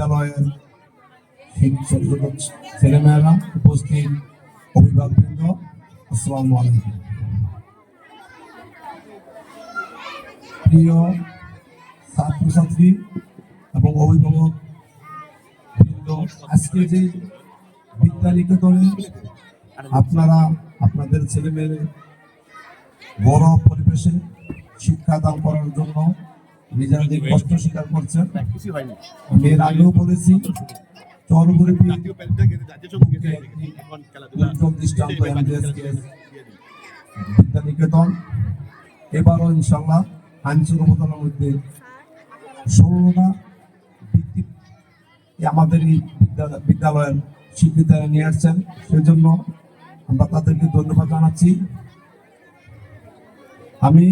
বিদ্যালয়ের ছেলেমেয়েরা, উপস্থিত অভিভাবকবৃন্দ, আসসালামু আলাইকুম। প্রিয় ছাত্রছাত্রী এবং অভিভাবক বৃন্দ, আজকে যে বিদ্যা নিকেতনে আপনারা আপনাদের ছেলে মেয়ে বড় পরিবেশে শিক্ষাদান করার জন্য নিজেরা যে কষ্ট স্বীকার করছেন, আমি এর আগেও বলেছি বিদ্যা নিকেতন এবারও ইনশাল্লাহ আইনশৃঙ্খলার মধ্যে 16টা ভিত্তিক আমাদের এই বিদ্যালয়ের স্বীকৃতি নিয়ে আসছেন, সেজন্য আমরা তাদেরকে ধন্যবাদ জানাচ্ছি। আমি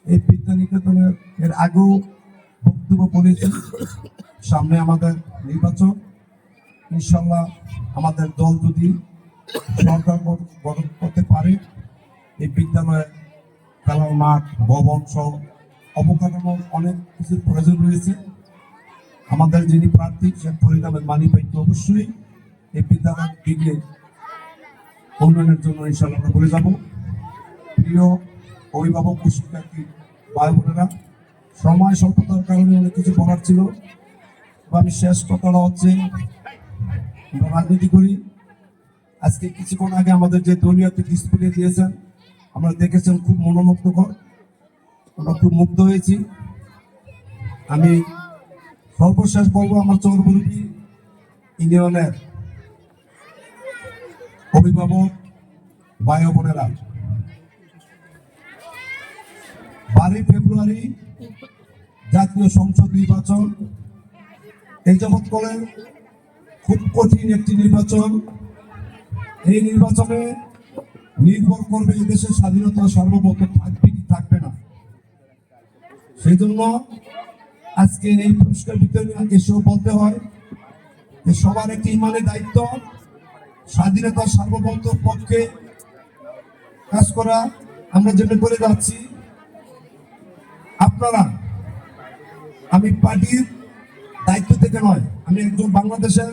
এই বিদ্যা নিকেতনের এর আগেও বক্তব্য বলেছি, সামনে আমাদের নির্বাচন, ইনশাল্লাহ আমাদের দল যদি সরকার গঠন করতে পারে, এই বিদ্যালয়ে খেলার মাঠ, ভবন সহ অবকাঠামো অনেক কিছুর প্রয়োজন রয়েছে। আমাদের যিনি প্রার্থী শেখ ফরিদ মানি ভাইকে অবশ্যই এই বিদ্যালয় দিকে উন্নয়নের জন্য ইনশাল্লাহ আমরা করে যাব। প্রিয় অভিভাবক ও শিক্ষার্থী ভাই বোনেরা, সময় স্বল্পতার কারণে অনেক কিছু বলার ছিল। আমি শেষ কথাটা হচ্ছে, আমরা রাজনীতি করি। আজকে কিছুক্ষণ আগে আমাদের যে দলীয় ডিসপ্লে দিয়েছেন, আমরা দেখেছেন, খুব মনোমুগ্ধকর, আমরা খুব মুগ্ধ হয়েছি। আমি সর্বশেষ বলবো, আমার চৌরবরুপি ইউনিয়নের অভিভাবক ভাই বোনেরা, 12 ফেব্রুয়ারি জাতীয় সংসদ নির্বাচন, এই যাবৎ করে খুব কঠিন একটি নির্বাচন। এই নির্বাচনে নির্ভর করবে এই দেশের স্বাধীনতা সার্বভৌমত্ব থাকবে কি থাকবে না। সেই জন্য আজকে এই পুরস্কার বিতরণী এসেও বলতে হয় যে সবার একটি ইমানের দায়িত্ব, স্বাধীনতা সার্বভৌমত্বের পক্ষে কাজ করা। আমরা যেটা করে যাচ্ছি, আপনারা, আমি পার্টির দায়িত্ব থেকে নয়, আমি একজন বাংলাদেশের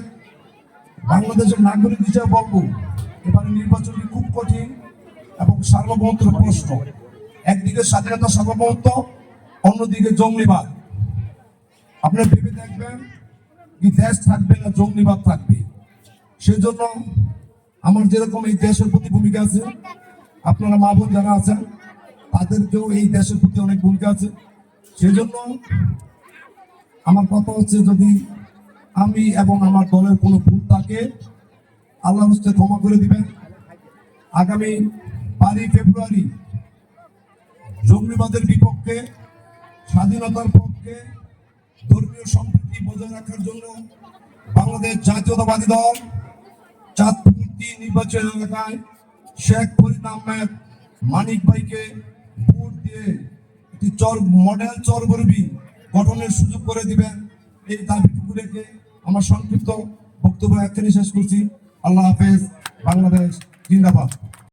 নাগরিক হিসেবে বলবো, এবারে নির্বাচনটি খুব কঠিন এবং সার্বভৌমত্বের প্রশ্ন। একদিকে স্বাধীনতা সার্বভৌমত্ব, অন্যদিকে জঙ্গিবাদ। আপনি ভেবে দেখবেন কি দেশ থাকবে না জঙ্গিবাদ থাকবে। সেজন্য আমার যেরকম এই দেশের প্রতি ভূমিকা আছে, আপনারা মা বোন যারা আছেন তাদেরকেও এই দেশের প্রতি অনেক ভূমিকা আছে। সেজন্য আমার কথা হচ্ছে, যদি আমি এবং আমার দলের কোনো ভুল থাকে, আল্লাহর হস্তে ক্ষমা করে দিবেন। আগামী 12 ফেব্রুয়ারি জঙ্গিবাদের বিপক্ষে, স্বাধীনতার পক্ষে, ধর্মীয় সম্প্রীতি বজায় রাখার জন্য বাংলাদেশ জাতীয়তাবাদী দল চাঁদপুর 3 নির্বাচন এলাকায় শেখ ফরিদ আহমেদ মানিক ভাইকে ভোট দিয়ে একটি মডেল চরবরবি গঠনের সুযোগ করে দিবেন, এই দাবিটুকু রেখে আমার সংক্ষিপ্ত বক্তব্য এখানে শেষ করছি। আল্লাহ হাফেজ। বাংলাদেশ জিন্দাবাদ।